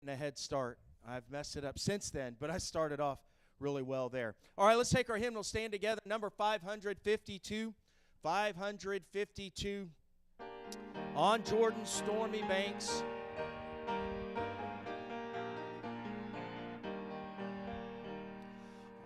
a head start. I've messed it up since then, but I started off really well there. All right, let's take our hymnal, stand together. Number 552. 552. On Jordan's stormy banks.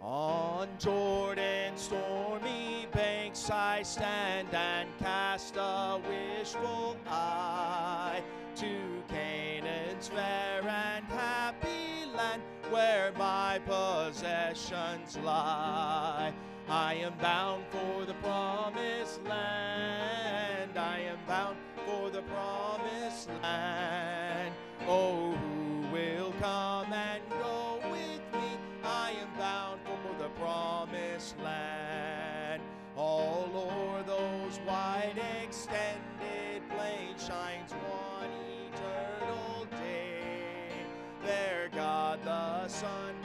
On Jordan's stormy banks I stand and cast a wishful eye to Canaan's fair and happy land where my possessions lie. I am bound for the promised land. I am bound for the promised land. Oh, who will come and go with me? I am bound for the promised land. All o'er those wide extended plains shines one eternal day. There God the Son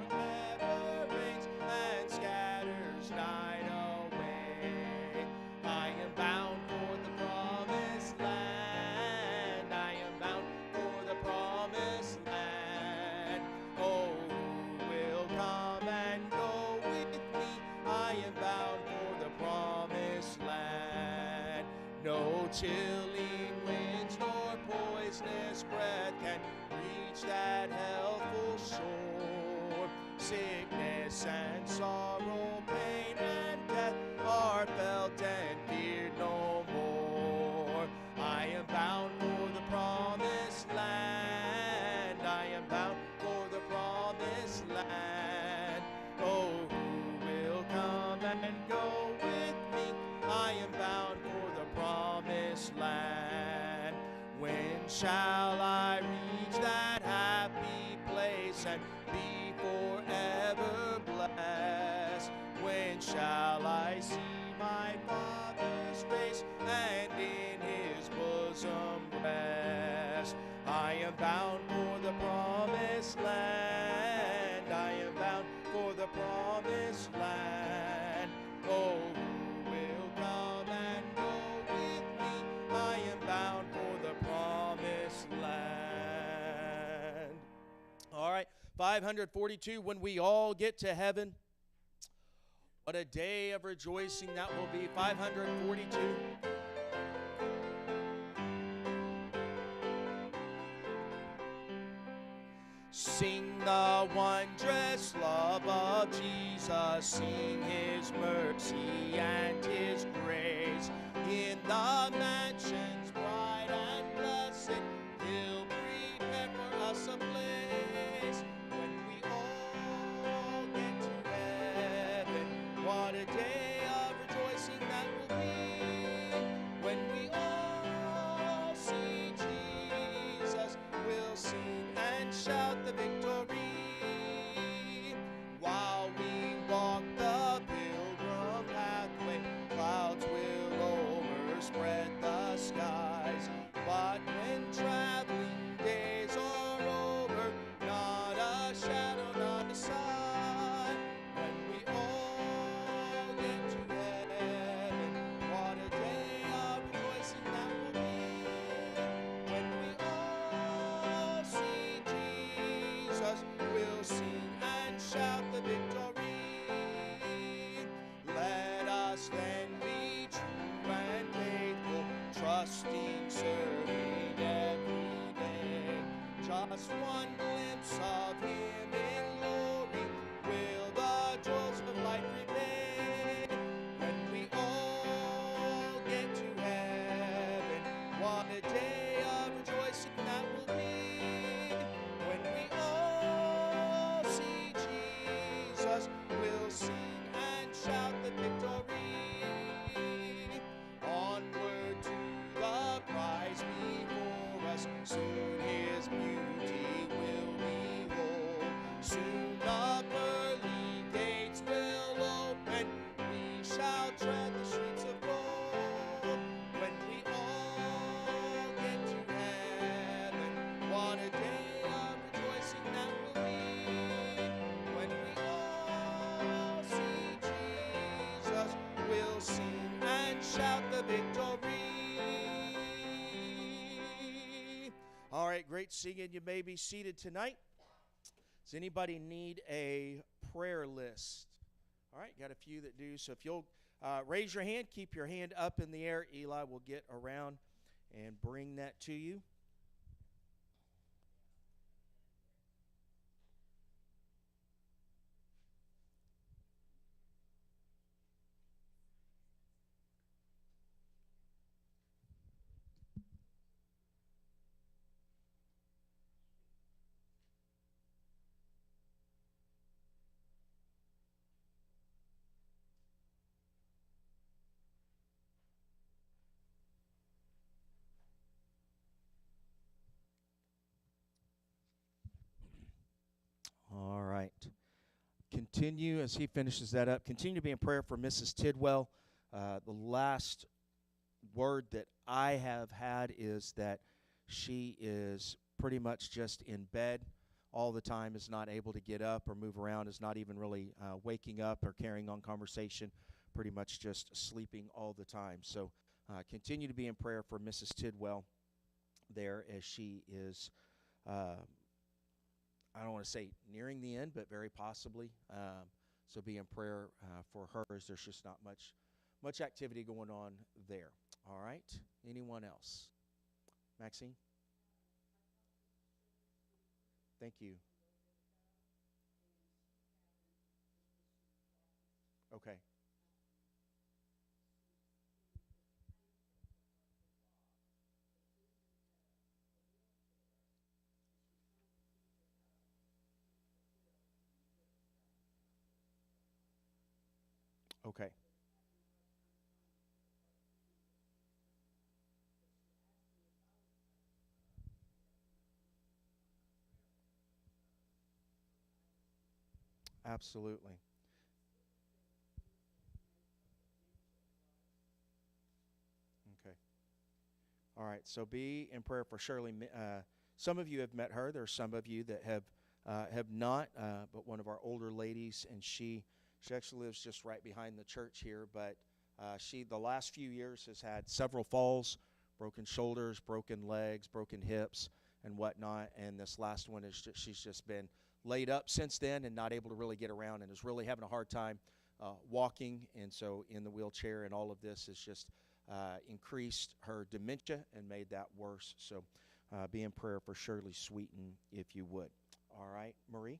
forever reigns and scatters night away. I am bound for the promised land. I am bound for the promised land. Oh, who will come and go with me? I am bound for the promised land. No chilling winds nor poisonous breath can reach that healthful shore. Sickness and sorrow, pain and death are felt and feared no more. I am bound for the promised land. I am bound for the promised land. Oh, who will come and go with me? I am bound for the promised land. When shall I reach that happy place and be forever blessed? When shall I see my Father's face and in his bosom rest? I am bound for the promised land. I am bound for the promised land. Oh, who will come and go with me? I am bound for the promised land. All right, 542, when we all get to heaven, what a day of rejoicing that will be. 542. Sing the wondrous love of Jesus, sing his mercy and his grace. In the mansions bright and blessed, he'll prepare for us a place. When we all get to heaven, what a day of rejoicing that will be. When we all see Jesus, we'll sing and shout the victory. While we walk the pilgrim pathway, clouds will overspread the skies. But when traveling days are over, not a shadow, not a sign. When we all get to heaven, what a day of rejoicing that will be. When we all see Jesus, we'll sing and shout the victory. Let us then be true and faithful, trusting, serving every day. Just one glimpse of him in glory will the joys of life repay. When we all get to heaven, what a day of rejoicing that will be. When we all see Jesus, we'll sing and shout the victory. Onward to the prize before us, soon his beauty will behold. Soon the pearly gates will open, we shall tread the streets of gold. When we all get to heaven, what a day of rejoicing that will be. When we all see Jesus, we'll sing and shout the victory. All right, great singing. You may be seated tonight. Does anybody need a prayer list? All right, got a few that do. So if you'll raise your hand, keep your hand up in the air. Eli will get around and bring that to you. All right. Continue, as he finishes that up, continue to be in prayer for Mrs. Tidwell. The last word that I have had is that she is pretty much just in bed all the time, is not able to get up or move around, is not even really waking up or carrying on conversation, pretty much just sleeping all the time. So continue to be in prayer for Mrs. Tidwell there as she is I don't want to say nearing the end, but very possibly. So be in prayer for her, as there's just not much activity going on there. All right. Anyone else? Maxine? Thank you. Okay. Okay. Absolutely. Okay. All right. So be in prayer for Shirley. Some of you have met her. There are some of you that have not. But one of our older ladies, and she actually lives just right behind the church here. But she, the last few years, has had several falls, broken shoulders, broken legs, broken hips, and whatnot. And this last one is she's just been laid up since then and not able to really get around, and is really having a hard time walking. And so in the wheelchair, and all of this has just increased her dementia and made that worse. So be in prayer for Shirley Sweeten, if you would. All right, Marie?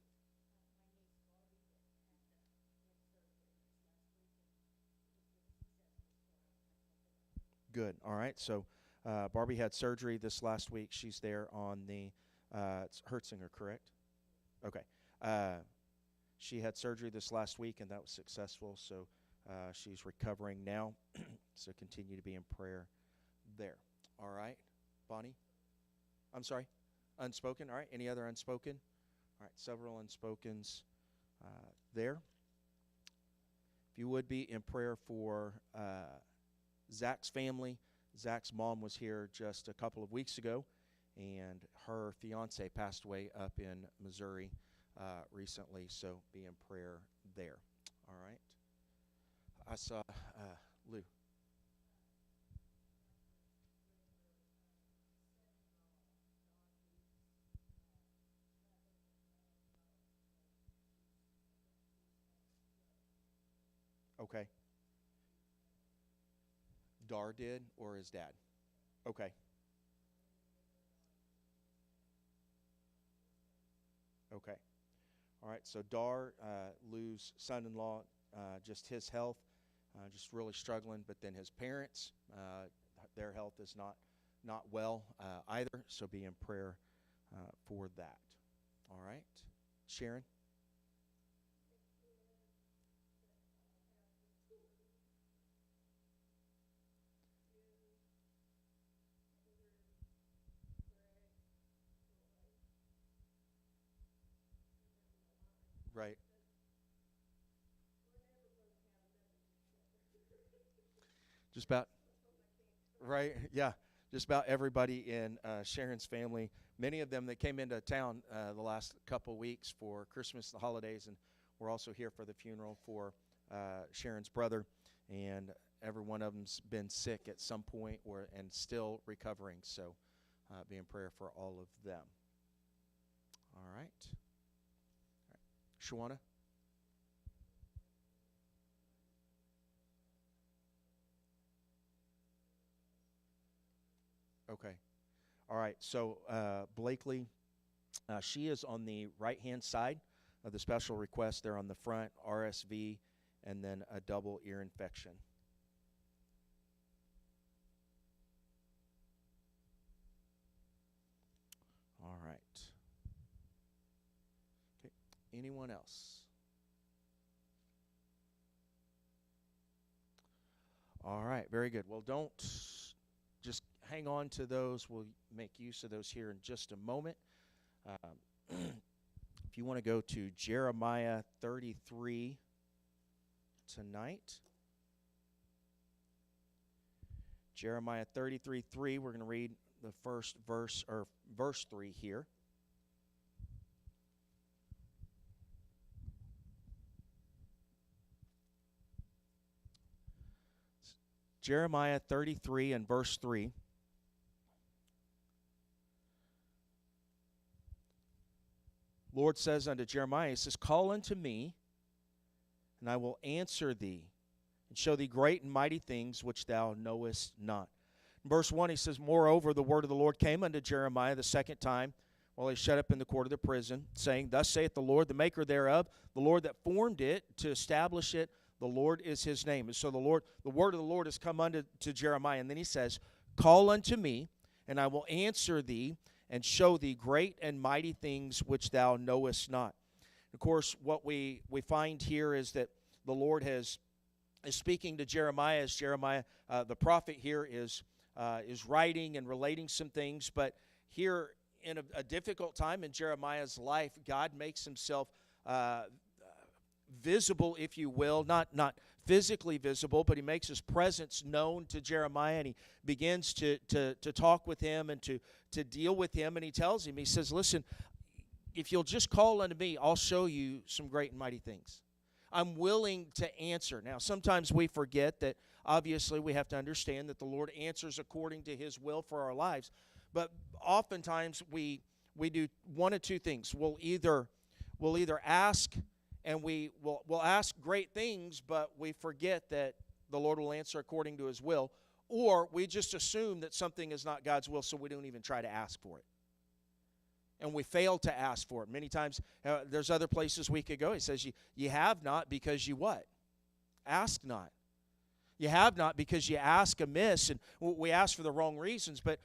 Good. All right. So Barbie had surgery this last week. She's there on the it's Hertzinger, correct? Okay. She had surgery this last week, and that was successful. So she's recovering now. So continue to be in prayer there. All right. Bonnie? I'm sorry? Unspoken. All right. Any other unspoken? All right. Several unspokens there. If you would be in prayer for Zach's family. Zach's mom was here just a couple of weeks ago, and her fiance passed away up in Missouri recently, so be in prayer there. All right. I saw Lou. Okay. Dar did, or his dad? Okay. Okay. All right. So Dar, Lou's son-in-law, just his health, just really struggling. But then his parents, their health is not well either. So be in prayer for that. All right. Sharon? Right. Just about. Right. Yeah. Just about everybody in Sharon's family. Many of them that came into town the last couple weeks for Christmas, the holidays, and we're also here for the funeral for Sharon's brother. And every one of them's been sick at some point, or and still recovering. So be in prayer for all of them. All right. Shawana? Okay. All right. So Blakely, she is on the right-hand side of the special request there on the front, RSV, and then a double ear infection. All right. Okay. Anyone else? All right. Very good. Well, don't just hang on to those. We'll make use of those here in just a moment. If you want to go to Jeremiah 33 tonight. Jeremiah 33:3, we're going to read the first verse, or verse 3 here. Jeremiah 33 and verse 3. Lord says unto Jeremiah, he says, call unto me, and I will answer thee, and show thee great and mighty things which thou knowest not. In verse 1, he says, moreover, the word of the Lord came unto Jeremiah the second time, while he shut up in the court of the prison, saying, thus saith the Lord, the maker thereof, the Lord that formed it, to establish it, the Lord is his name. And so the word of the Lord has come unto Jeremiah. And then he says, call unto me, and I will answer thee, and show thee great and mighty things which thou knowest not. Of course, what we find here is that the Lord is speaking to Jeremiah, as Jeremiah, the prophet here, is writing and relating some things. But here, in a difficult time in Jeremiah's life, God makes himself visible, if you will, not physically visible, but he makes his presence known to Jeremiah, and he begins to talk with him and to deal with him. And he tells him, he says, listen, if you'll just call unto me, I'll show you some great and mighty things. I'm willing to answer. Now, sometimes we forget that obviously we have to understand that the Lord answers according to his will for our lives. But oftentimes we do one of two things. We'll either ask, and we'll ask great things, but we forget that the Lord will answer according to his will, or we just assume that something is not God's will, so we don't even try to ask for it. And we fail to ask for it. Many times, there's other places we could go. He says, you have not because you what? Ask not. You have not because you ask amiss, and we ask for the wrong reasons, but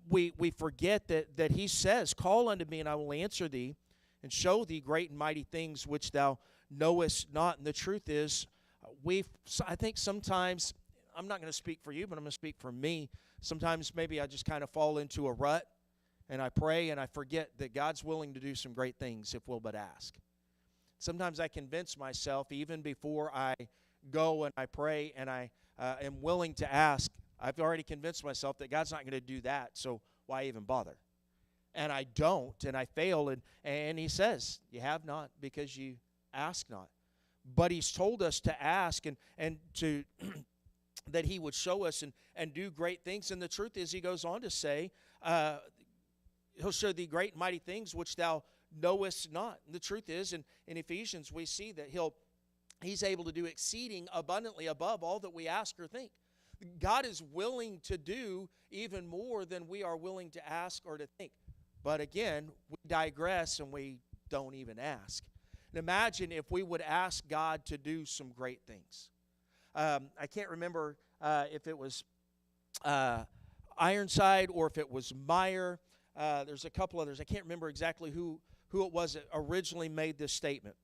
we forget that he says, call unto me, and I will answer thee, and show thee great and mighty things which thou knowest not. And the truth is, I think sometimes, I'm not going to speak for you, but I'm going to speak for me. Sometimes maybe I just kind of fall into a rut, and I pray, and I forget that God's willing to do some great things if we'll but ask. Sometimes I convince myself, even before I go and I pray and I am willing to ask, I've already convinced myself that God's not going to do that, so why even bother? And I don't, and I fail, and he says, you have not because you ask not. But he's told us to ask and to that he would show us and do great things. And the truth is, he goes on to say, he'll show thee great and mighty things which thou knowest not. And the truth is, in Ephesians, we see that he's able to do exceeding abundantly above all that we ask or think. God is willing to do even more than we are willing to ask or to think. But again, we digress and we don't even ask. And imagine if we would ask God to do some great things. I can't remember if it was Ironside or if it was Meyer. There's a couple others. I can't remember exactly who it was that originally made this statement.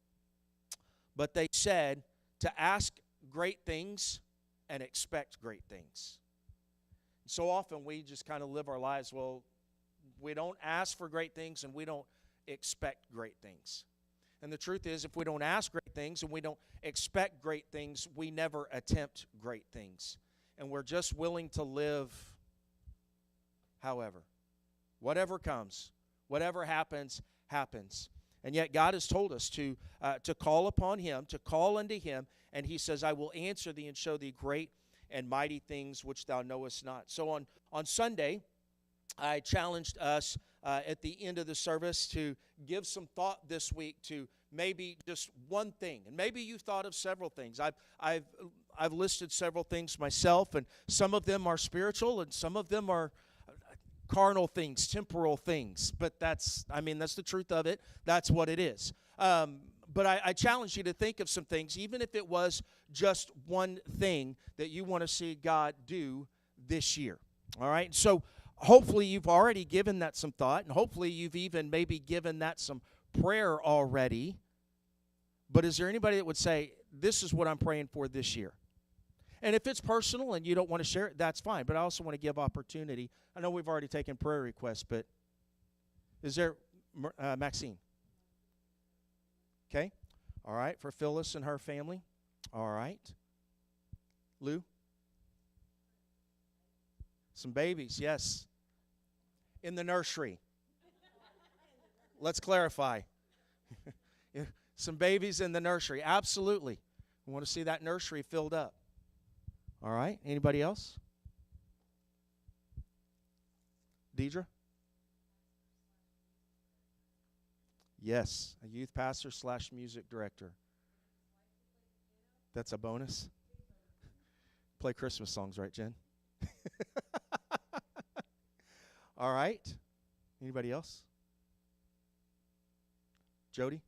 But they said to ask great things and expect great things. So often we just kind of live our lives, well, we don't ask for great things and we don't expect great things. And the truth is, if we don't ask great things and we don't expect great things, we never attempt great things. And we're just willing to live however. Whatever comes, whatever happens, happens. And yet God has told us to call upon him, to call unto him, and he says, I will answer thee and show thee great and mighty things which thou knowest not. So on Sunday, I challenged us at the end of the service to give some thought this week to maybe just one thing, and maybe you thought of several things. I've listed several things myself, and some of them are spiritual, and some of them are carnal things, temporal things. But that's the truth of it. That's what it is. But I challenge you to think of some things, even if it was just one thing that you want to see God do this year. All right? So hopefully you've already given that some thought, and hopefully you've even maybe given that some prayer already. But is there anybody that would say, this is what I'm praying for this year? And if it's personal and you don't want to share it, that's fine. But I also want to give opportunity. I know we've already taken prayer requests, but is there, Maxine? Okay. All right. For Phyllis and her family. All right. Lou? Some babies, yes. In the nursery. Let's clarify. Some babies in the nursery. Absolutely. We want to see that nursery filled up. All right. Anybody else? Deidre? Yes. A youth pastor / music director. That's a bonus. Play Christmas songs, right, Jen? All right. Anybody else? Jody?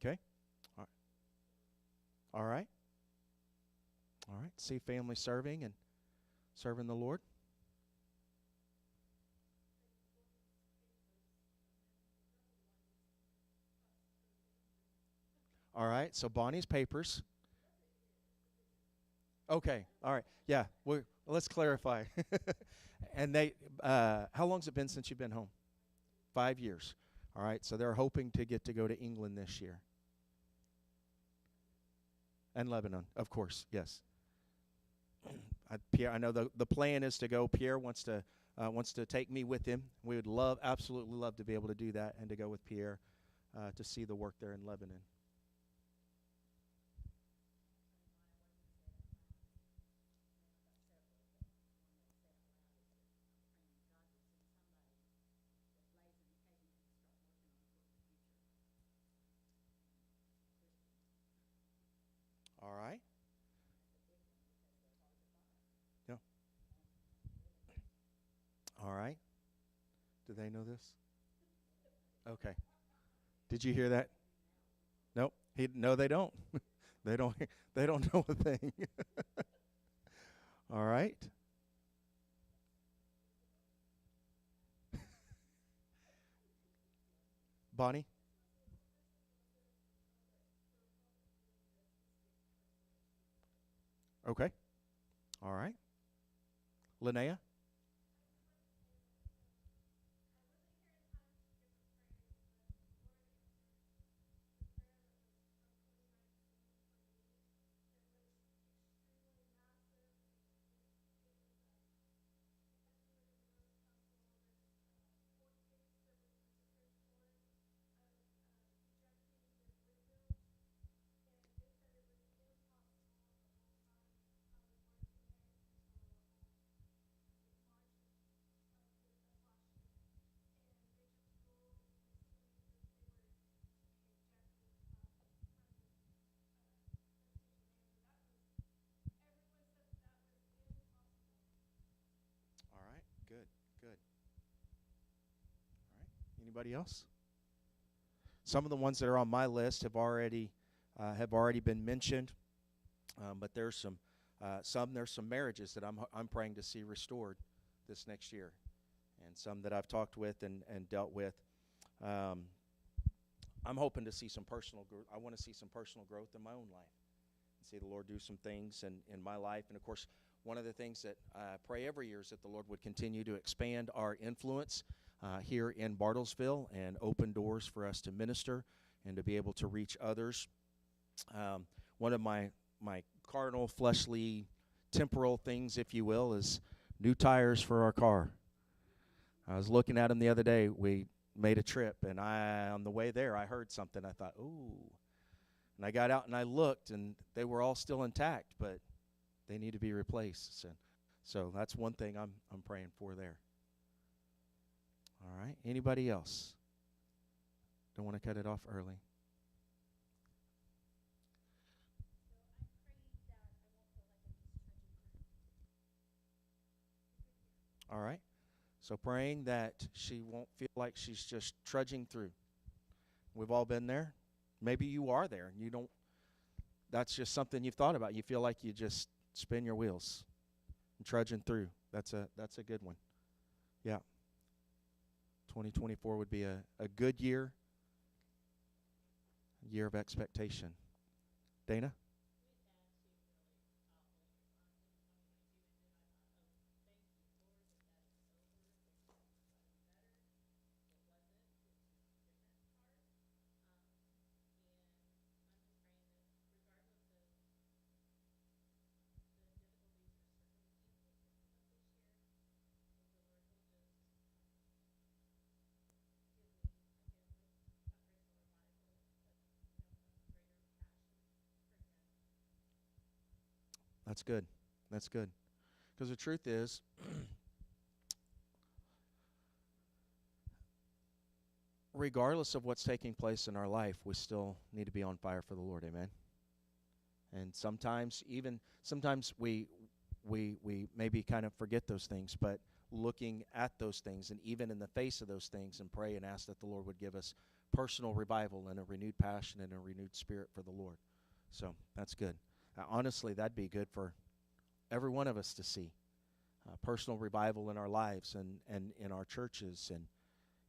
Okay. All right. All right. All right. See family serving and serving the Lord. All right. So Bonnie's papers. Okay. All right. Yeah. Let's clarify. And they, how long's it been since you've been home? 5 years. All right. So they're hoping to get to go to England this year. And Lebanon, of course. Yes. Pierre, I know the plan is to go. Pierre wants to take me with him. We would absolutely love to be able to do that and to go with Pierre to see the work there in Lebanon. All right. Yeah. All right. Do they know this? Okay. Did you hear that? Nope. No, they don't. They don't. They don't know a thing. All right. Bonnie. Okay. All right. Linnea. All right. Good. Good. All right. Anybody else? Some of the ones that are on my list have already been mentioned, but there's some marriages that I'm praying to see restored this next year, and some that I've talked with and dealt with. I'm hoping to see some personal growth. I want to see some personal growth in my own life and see the Lord do some things in my life. And of course, one of the things that I pray every year is that the Lord would continue to expand our influence here in Bartlesville and open doors for us to minister and to be able to reach others. One of my carnal, fleshly, temporal things, if you will, is new tires for our car. I was looking at them the other day. We made a trip, and on the way there, I heard something. I thought, ooh, And I got out and I looked, and they were all still intact, but they need to be replaced. So that's one thing I'm praying for there. All right. Anybody else? Don't want to cut it off early. All right. So praying that she won't feel like she's just trudging through. We've all been there. Maybe you are there and you don't, that's just something you've thought about. You feel like you just spin your wheels and trudging through. That's a good one. Yeah. 2024 would be a good year, a year of expectation. Dana? That's good. That's good. Because the truth is, regardless of what's taking place in our life, we still need to be on fire for the Lord. Amen. And sometimes we maybe kind of forget those things, but looking at those things and even in the face of those things and pray and ask that the Lord would give us personal revival and a renewed passion and a renewed spirit for the Lord. So that's good. Honestly, that'd be good for every one of us to see. Personal revival in our lives and in our churches and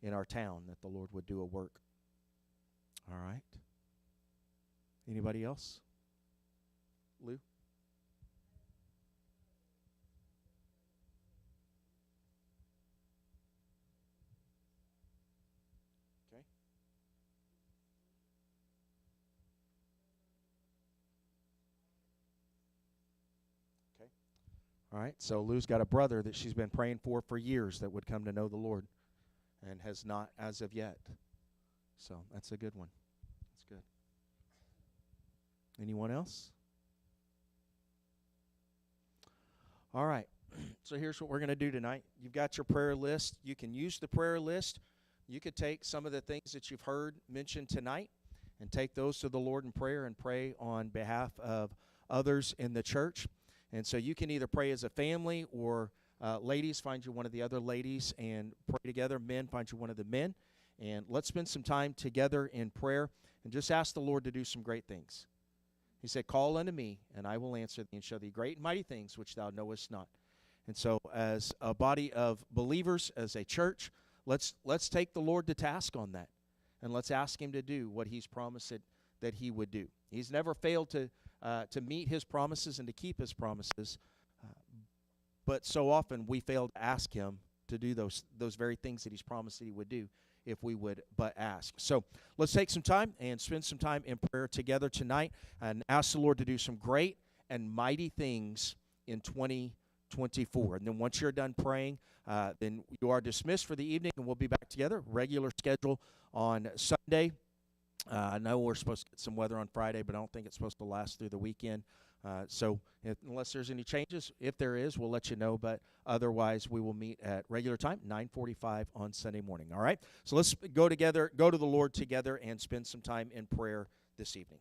in our town, that the Lord would do a work. All right. Anybody else? Lou? Okay. Okay. All right. So Lou's got a brother that she's been praying for years that would come to know the Lord and has not as of yet. So that's a good one. That's good. Anyone else? All right. So here's what we're going to do tonight. You've got your prayer list. You can use the prayer list. You could take some of the things that you've heard mentioned tonight and take those to the Lord in prayer and pray on behalf of others in the church. And so you can either pray as a family, or ladies, find you one of the other ladies and pray together. Men, find you one of the men. And let's spend some time together in prayer and just ask the Lord to do some great things. He said, "Call unto me, and I will answer thee, and show thee great and mighty things which thou knowest not." And so as a body of believers, as a church, let's take the Lord to task on that. And let's ask him to do what he's promised that he would do. He's never failed to meet his promises and to keep his promises. But so often we fail to ask him to do those very things that he's promised that he would do if we would but ask. So let's take some time and spend some time in prayer together tonight and ask the Lord to do some great and mighty things in 2024. And then once you're done praying, then you are dismissed for the evening, and we'll be back together, regular schedule on Sunday. I know we're supposed to get some weather on Friday, but I don't think it's supposed to last through the weekend. Unless there's any changes, if there is, we'll let you know. But otherwise, we will meet at regular time, 9:45 on Sunday morning. All right? So let's go to the Lord together and spend some time in prayer this evening.